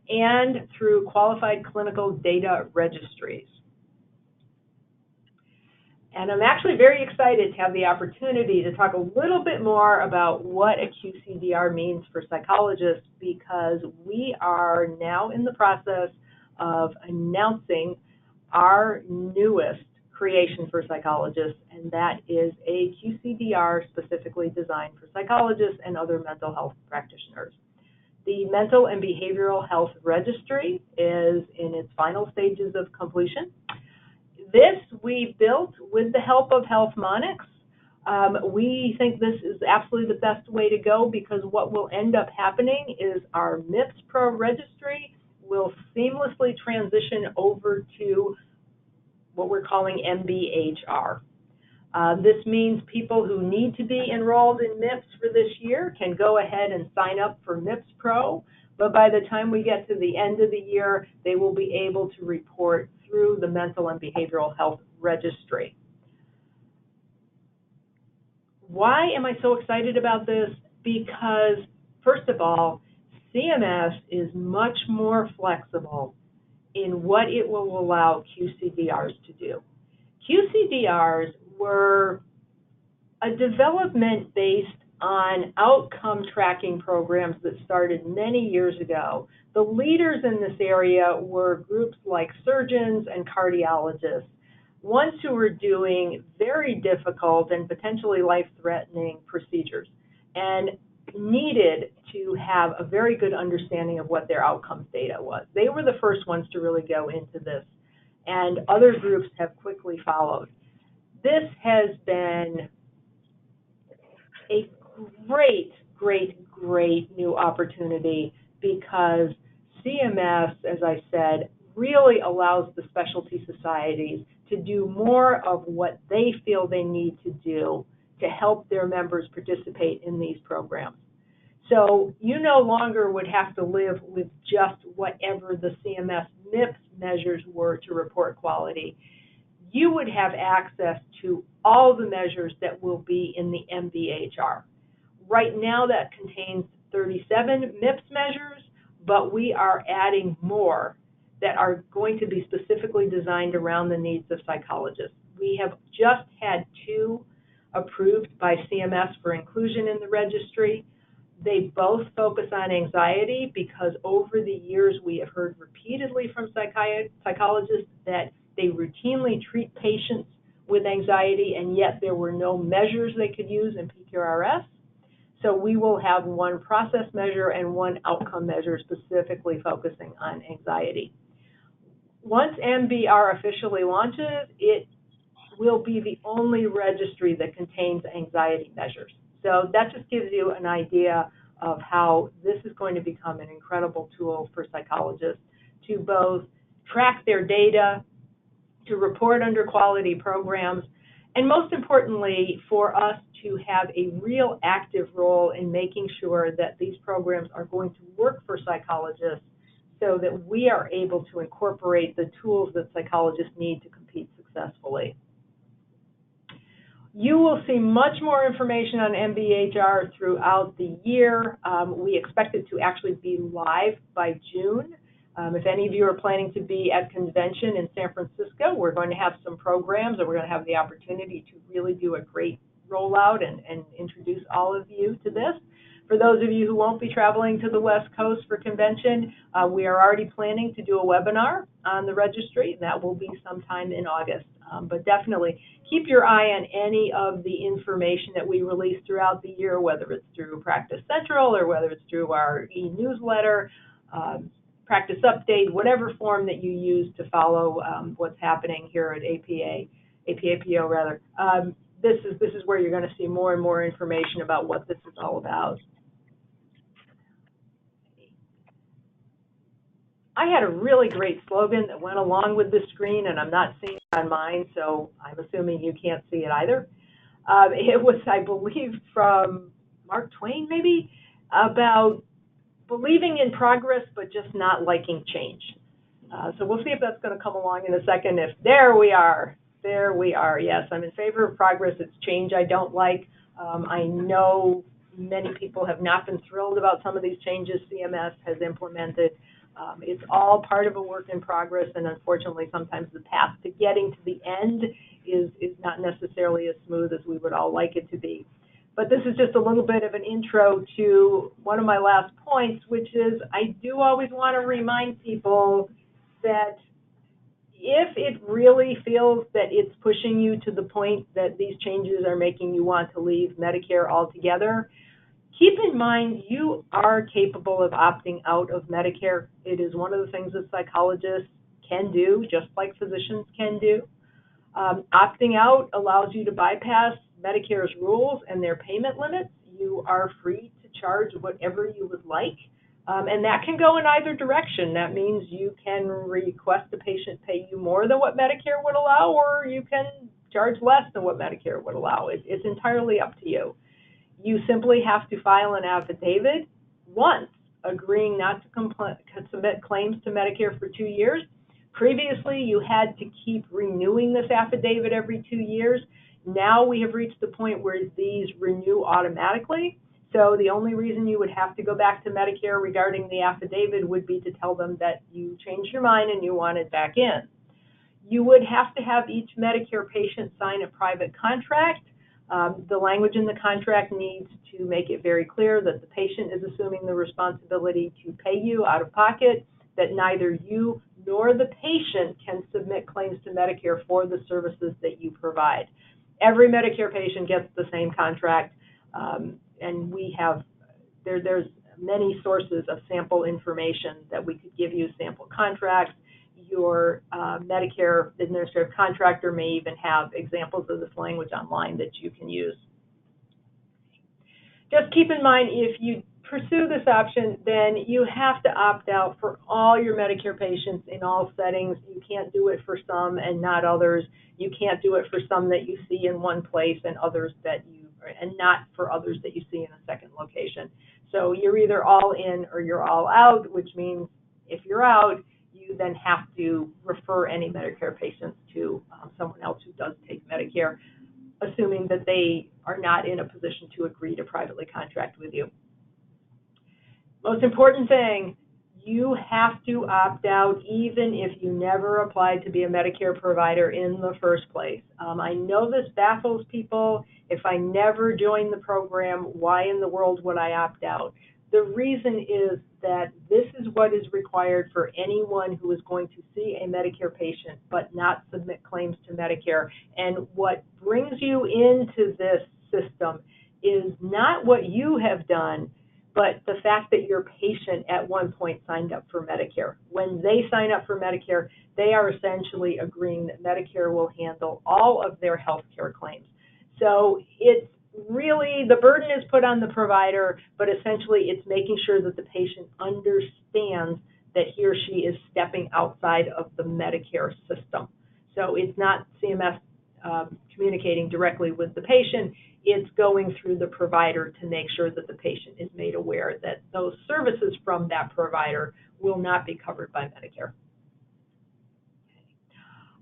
and through qualified clinical data registries. And I'm actually very excited to have the opportunity to talk a little bit more about what a QCDR means for psychologists, because we are now in the process of announcing our newest creation for psychologists, and that is a QCDR specifically designed for psychologists and other mental health practitioners. The Mental and Behavioral Health Registry is in its final stages of completion. This we built with the help of HealthMonix. We think this is absolutely the best way to go, because what will end up happening is our MIPS Pro registry will seamlessly transition over to what we're calling MBHR. This means people who need to be enrolled in MIPS for this year can go ahead and sign up for MIPS Pro, but by the time we get to the end of the year, they will be able to report through the Mental and Behavioral Health Registry. Why am I so excited about this? Because, first of all, CMS is much more flexible in what it will allow QCDRs to do. QCDRs were a development based on outcome tracking programs that started many years ago. The leaders in this area were groups like surgeons and cardiologists, ones who were doing very difficult and potentially life-threatening procedures and needed to have a very good understanding of what their outcomes data was. They were the first ones to really go into this, and other groups have quickly followed. This has been a great new opportunity, because CMS, as I said, really allows the specialty societies to do more of what they feel they need to do to help their members participate in these programs. So you no longer would have to live with just whatever the CMS MIPS measures were to report quality. You would have access to all the measures that will be in the MBHR. Right now that contains 37 MIPS measures, but we are adding more that are going to be specifically designed around the needs of psychologists. We have just had 2 approved by CMS for inclusion in the registry. They both focus on anxiety, because over the years we have heard repeatedly from psychologists that they routinely treat patients with anxiety, and yet there were no measures they could use in PQRS. So we will have one process measure and one outcome measure specifically focusing on anxiety. Once MBR officially launches, it will be the only registry that contains anxiety measures. So that just gives you an idea of how this is going to become an incredible tool for psychologists to both track their data, to report under quality programs, and most importantly, for us to have a real active role in making sure that these programs are going to work for psychologists, so that we are able to incorporate the tools that psychologists need to compete successfully. You will see much more information on MBHR throughout the year. We expect it to actually be live by June. If any of you are planning to be at convention in San Francisco, we're going to have some programs, and we're going to have the opportunity to really do a great rollout and introduce all of you to this. For those of you who won't be traveling to the West Coast for convention, we are already planning to do a webinar on the registry. That will be sometime in August. But definitely keep your eye on any of the information that we release throughout the year, whether it's through Practice Central or whether it's through our e-newsletter, Practice Update, whatever form that you use to follow what's happening here at APAPO rather. This is where you're going to see more and more information about what this is all about. I had a really great slogan that went along with this screen, and I'm not seeing it on mine, so I'm assuming you can't see it either. It was, I believe, from Mark Twain, maybe, about believing in progress but just not liking change. So we'll see if that's going to come along in a second. There we are. There we are. Yes, I'm in favor of progress. It's change I don't like. I know many people have not been thrilled about some of these changes CMS has implemented. It's all part of a work in progress, and unfortunately, sometimes the path to getting to the end is not necessarily as smooth as we would all like it to be. But this is just a little bit of an intro to one of my last points, which is I do always want to remind people that if it really feels that it's pushing you to the point that these changes are making you want to leave Medicare altogether, keep in mind you are capable of opting out of Medicare. It is one of the things that psychologists can do, just like physicians can do. Opting out allows you to bypass Medicare's rules and their payment limits. You are free to charge whatever you would like. And that can go in either direction. That means you can request a patient pay you more than what Medicare would allow, or you can charge less than what Medicare would allow. It's entirely up to you. You simply have to file an affidavit once agreeing not to submit claims to Medicare for 2 years. Previously, you had to keep renewing this affidavit every 2 years. Now we have reached the point where these renew automatically. So the only reason you would have to go back to Medicare regarding the affidavit would be to tell them that you changed your mind and you want it back in. You would have to have each Medicare patient sign a private contract. The language in the contract needs to make it very clear that the patient is assuming the responsibility to pay you out of pocket, that neither you nor the patient can submit claims to Medicare for the services that you provide. Every Medicare patient gets the same contract. And we have, there's many sources of sample information that we could give you, sample contracts. Your Medicare administrative contractor may even have examples of this language online that you can use. Just keep in mind, if you pursue this option, then you have to opt out for all your Medicare patients in all settings. You can't do it for some and not others. You can't do it for some that you see in one place and others that and not for others that you see in a second location. So you're either all in or you're all out, which means if you're out, you then have to refer any Medicare patients to someone else who does take Medicare, assuming that they are not in a position to agree to privately contract with you. Most important thing, you have to opt out even if you never applied to be a Medicare provider in the first place. I know this baffles people. If I never joined the program, why in the world would I opt out? The reason is that this is what is required for anyone who is going to see a Medicare patient but not submit claims to Medicare. And what brings you into this system is not what you have done, but the fact that your patient at one point signed up for Medicare. When they sign up for Medicare, they are essentially agreeing that Medicare will handle all of their health care claims. So it's really, the burden is put on the provider, but essentially it's making sure that the patient understands that he or she is stepping outside of the Medicare system. So it's not CMS communicating directly with the patient. It's going through the provider to make sure that the patient is made aware that those services from that provider will not be covered by Medicare.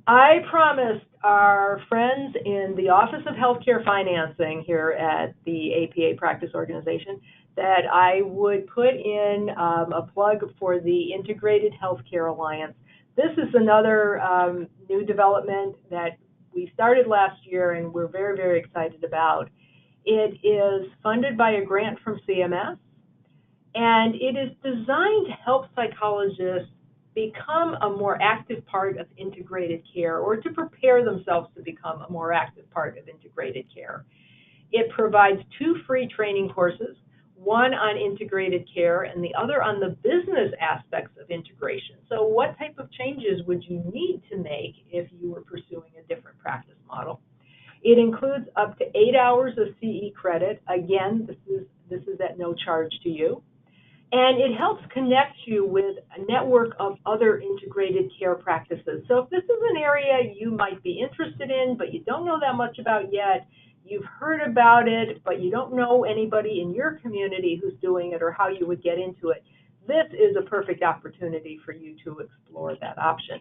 I promised our friends in the Office of Healthcare Financing here at the APA Practice Organization that I would put in a plug for the Integrated Healthcare Alliance. This is another new development that we started last year and we're very, very excited about. It is funded by a grant from CMS, and it is designed to help psychologists become a more active part of integrated care, or to prepare themselves to become a more active part of integrated care. It provides 2 free training courses, one on integrated care and the other on the business aspects of integration. So what type of changes would you need to make if you were pursuing a different practice model? It includes up to 8 hours of CE credit. Again, this is at no charge to you. And it helps connect you with a network of other integrated care practices. So if this is an area you might be interested in, but you don't know that much about yet, you've heard about it, but you don't know anybody in your community who's doing it or how you would get into it, this is a perfect opportunity for you to explore that option.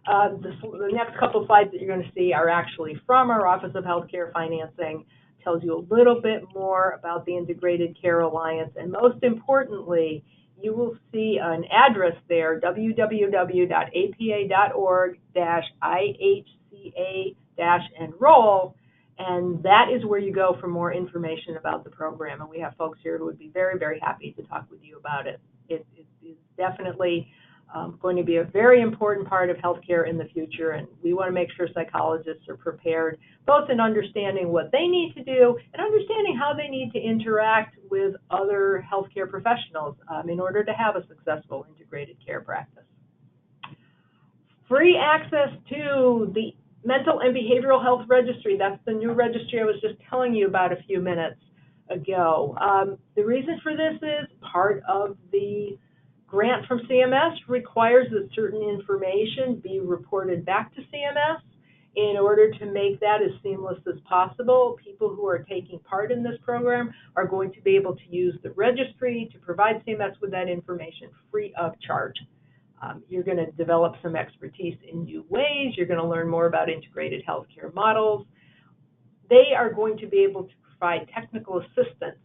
The next couple slides that you're going to see are actually from our Office of Healthcare Financing. Tells you a little bit more about the Integrated Care Alliance, and most importantly, you will see an address there, www.apa.org-ihca-enroll, and that is where you go for more information about the program. And we have folks here who would be very, very happy to talk with you about it. It is definitely going to be a very important part of healthcare in the future, and we want to make sure psychologists are prepared, both in understanding what they need to do and understanding how they need to interact with other healthcare professionals in order to have a successful integrated care practice. Free access to the Mental and Behavioral Health Registry. That's the new registry I was just telling you about a few minutes ago. The reason for this is part of the grant from CMS requires that certain information be reported back to CMS. In order to make that as seamless as possible, people who are taking part in this program are going to be able to use the registry to provide CMS with that information free of charge. You're going to develop some expertise in new ways. You're going to learn more about integrated healthcare models. They are going to be able to provide technical assistance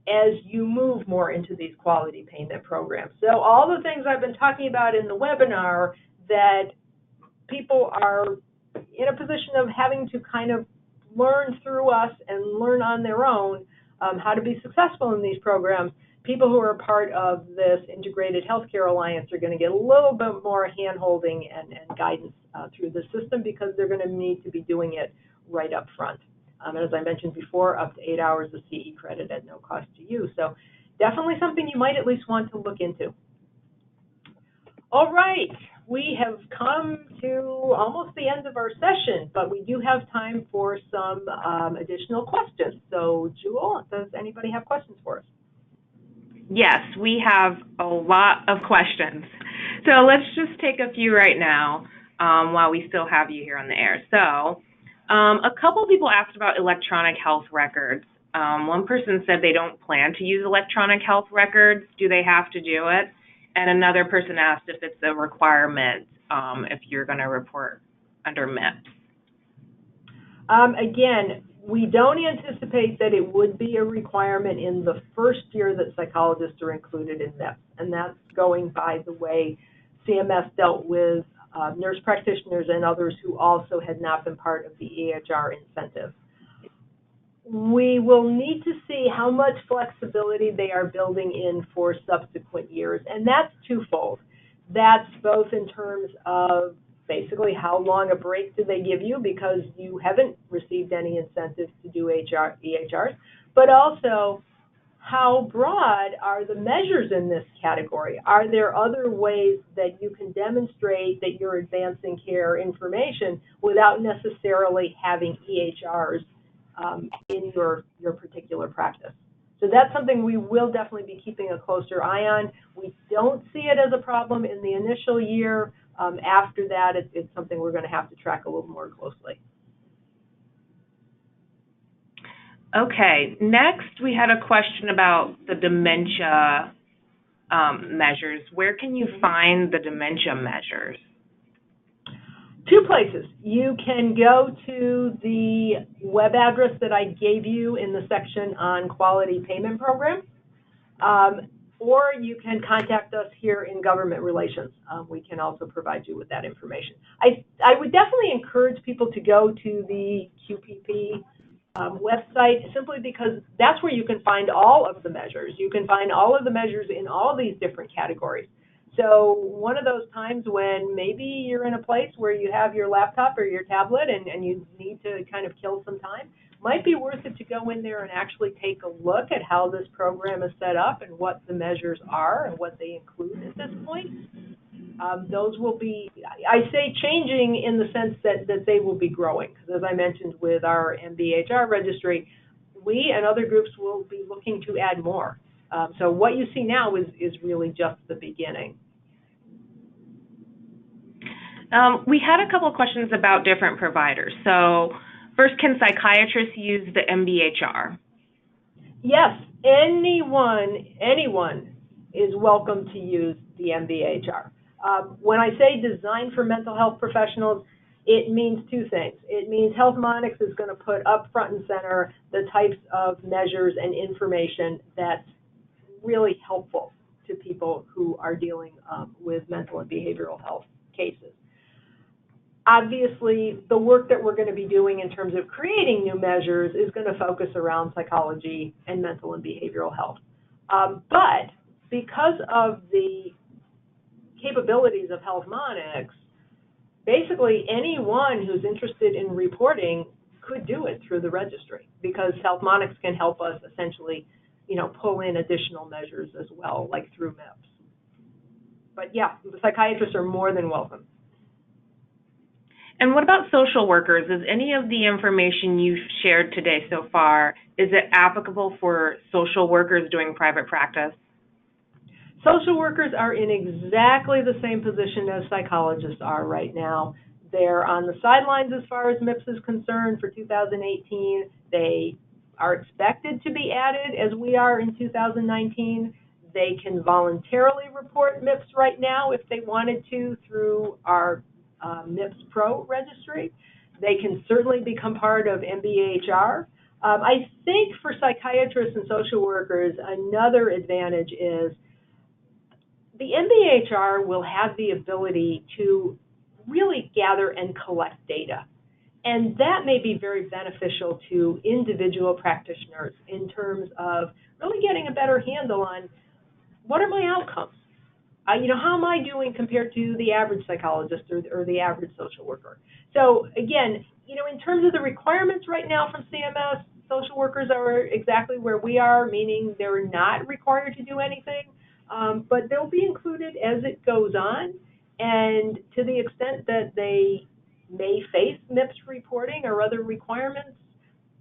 as you move more into these quality payment programs. So all the things I've been talking about in the webinar that people are in a position of having to kind of learn through us and learn on their own how to be successful in these programs, people who are part of this Integrated Healthcare Alliance are going to get a little bit more hand-holding and guidance through the system, because they're going to need to be doing it right up front. And as I mentioned before, up to 8 hours of CE credit at no cost to you. So definitely something you might at least want to look into. All right, we have come to almost the end of our session, but we do have time for some additional questions. So Jewel, does anybody have questions for us? Yes, we have a lot of questions. So let's just take a few right now while we still have you here on the air. So a couple people asked about electronic health records. One person said they don't plan to use electronic health records. Do they have to do it? And another person asked if it's a requirement if you're going to report under MIPS. Again, we don't anticipate that it would be a requirement in the first year that psychologists are included in MIPS, and that's going by the way CMS dealt with nurse practitioners and others who also had not been part of the EHR incentive. We will need to see how much flexibility they are building in for subsequent years, and that's twofold. That's both in terms of basically how long a break do they give you because you haven't received any incentives to do EHRs, but also how broad are the measures in this category? Are there other ways that you can demonstrate that you're advancing care information without necessarily having EHRs in your particular practice? So that's something we will definitely be keeping a closer eye on. We don't see it as a problem in the initial year. After that, it's something we're going to have to track a little more closely. Okay, next we had a question about the dementia measures. Where can you find the dementia measures? Two places. You can go to the web address that I gave you in the section on quality payment programs, or you can contact us here in government relations. We can also provide you with that information. I would definitely encourage people to go to the QPP website, simply because that's where you can find all of the measures. You can find all of the measures in all these different categories. So one of those times when maybe you're in a place where you have your laptop or your tablet and you need to kind of kill some time, might be worth it to go in there and actually take a look at how this program is set up and what the measures are and what they include at this point. Those will be, I say changing in the sense that they will be growing, because as I mentioned with our MBHR registry, we and other groups will be looking to add more. So what you see now is really just the beginning. We had a couple of questions about different providers. So first, can psychiatrists use the MBHR? Yes, anyone is welcome to use the MBHR. When I say designed for mental health professionals, it means two things. It means HealthMonix is going to put up front and center the types of measures and information that's really helpful to people who are dealing with mental and behavioral health cases. Obviously, the work that we're going to be doing in terms of creating new measures is going to focus around psychology and mental and behavioral health. But because of the capabilities of HealthMonix, basically anyone who's interested in reporting could do it through the registry, because HealthMonix can help us essentially, pull in additional measures as well, like through MIPS. But yeah, the psychiatrists are more than welcome. And what about social workers? Is any of the information you've shared today so far, is it applicable for social workers doing private practice? Social workers are in exactly the same position as psychologists are right now. They're on the sidelines as far as MIPS is concerned for 2018. They are expected to be added as we are in 2019. They can voluntarily report MIPS right now if they wanted to through our MIPS Pro registry. They can certainly become part of MBHR. I think for psychiatrists and social workers, another advantage is the MBHR will have the ability to really gather and collect data. And that may be very beneficial to individual practitioners in terms of really getting a better handle on what are my outcomes? How am I doing compared to the average psychologist or the average social worker? So again, in terms of the requirements right now from CMS, social workers are exactly where we are, meaning they're not required to do anything. But they'll be included as it goes on, and to the extent that they may face MIPS reporting or other requirements,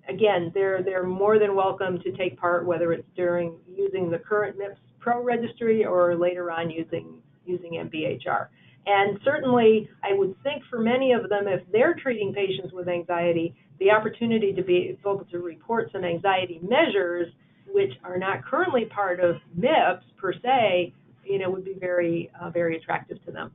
again, they're more than welcome to take part, whether it's during using the current MIPS Pro registry or later on using MBHR. And certainly, I would think for many of them, if they're treating patients with anxiety, the opportunity to be able to report some anxiety measures which are not currently part of MIPS per se, would be very, very attractive to them.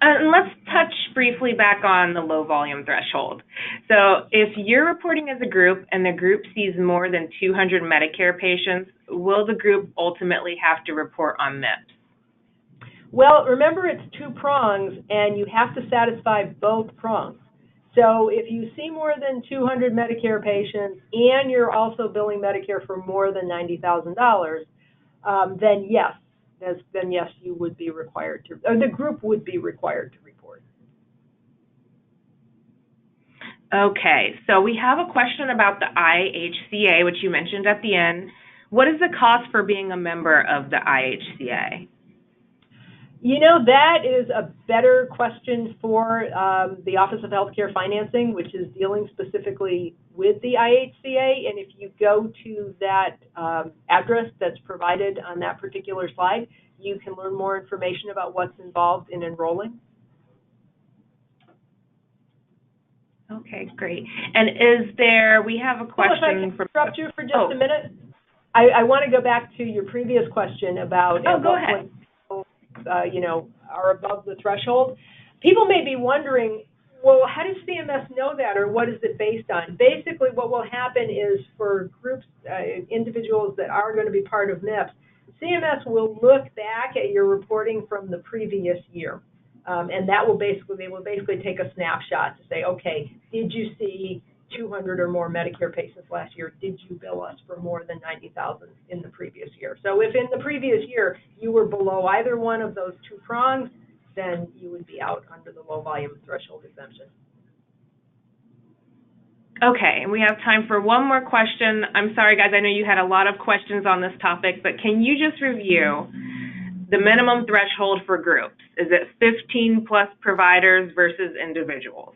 And let's touch briefly back on the low volume threshold. So if you're reporting as a group and the group sees more than 200 Medicare patients, will the group ultimately have to report on MIPS? Well, remember it's two prongs, and you have to satisfy both prongs. So if you see more than 200 Medicare patients and you're also billing Medicare for more than $90,000, then yes, you would be required to, or the group would be required to report. Okay, so we have a question about the IHCA, which you mentioned at the end. What is the cost for being a member of the IHCA? That is a better question for the Office of Healthcare Financing, which is dealing specifically with the IHCA. And if you go to that address that's provided on that particular slide, you can learn more information about what's involved in enrolling. Okay, great. And we have a question. If I can interrupt you for just a minute, I want to go back to your previous question about go ahead. Are above the threshold. People may be wondering, well, how does CMS know that, or what is it based on? Basically, what will happen is for groups, individuals that are going to be part of MIPS, CMS will look back at your reporting from the previous year, and they will basically take a snapshot to say, okay, did you see 200 or more Medicare patients last year? Did you bill us for more than $90,000 in the previous year? So if in the previous year you were below either one of those two prongs, then you would be out under the low volume threshold exemption. Okay, and we have time for one more question. I'm sorry, guys, I know you had a lot of questions on this topic, but can you just review the minimum threshold for groups? Is it 15 plus providers versus individuals?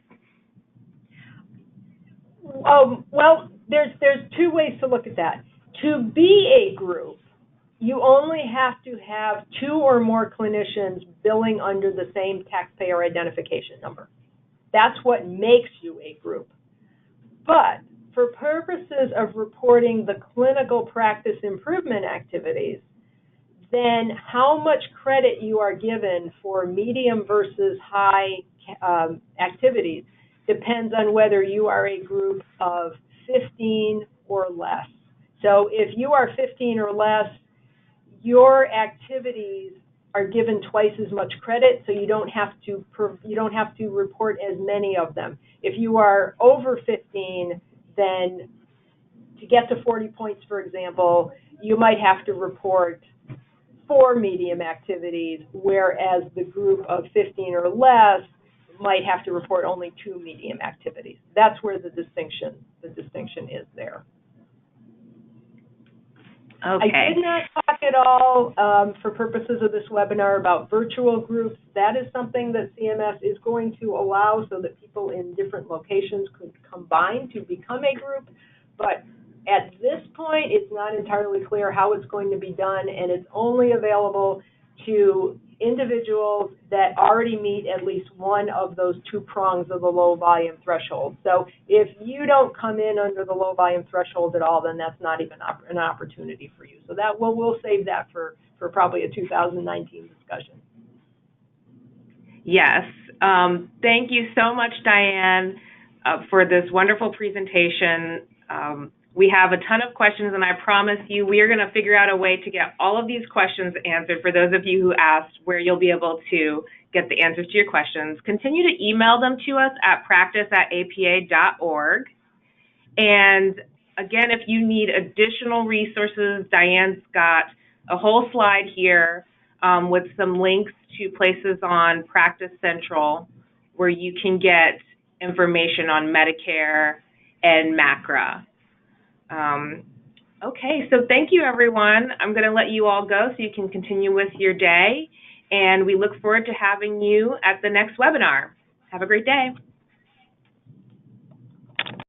Well, there's two ways to look at that. To be a group, you only have to have 2 or more clinicians billing under the same taxpayer identification number. That's what makes you a group. But for purposes of reporting the clinical practice improvement activities, then how much credit you are given for medium versus high activities depends on whether you are a group of 15 or less. So if you are 15 or less, your activities are given twice as much credit, so you don't have to report as many of them. If you are over 15, then to get to 40 points, for example, you might have to report 4 medium activities, whereas the group of 15 or less might have to report only 2 medium activities. That's where the distinction is there. Okay. I did not talk at all for purposes of this webinar about virtual groups. That is something that CMS is going to allow so that people in different locations could combine to become a group. But at this point, it's not entirely clear how it's going to be done, and it's only available to individuals that already meet at least one of those 2 prongs of the low volume threshold. So if you don't come in under the low volume threshold at all, then that's not even an opportunity for you. So that we'll save that for probably a 2019 discussion. Yes. Thank you so much, Diane, for this wonderful presentation. We have a ton of questions, and I promise you we are going to figure out a way to get all of these questions answered for those of you who asked, where you'll be able to get the answers to your questions. Continue to email them to us at practice@apa.org. And again, if you need additional resources, Diane's got a whole slide here with some links to places on Practice Central where you can get information on Medicare and MACRA. Okay, so thank you, everyone. I'm going to let you all go so you can continue with your day, and we look forward to having you at the next webinar. Have a great day.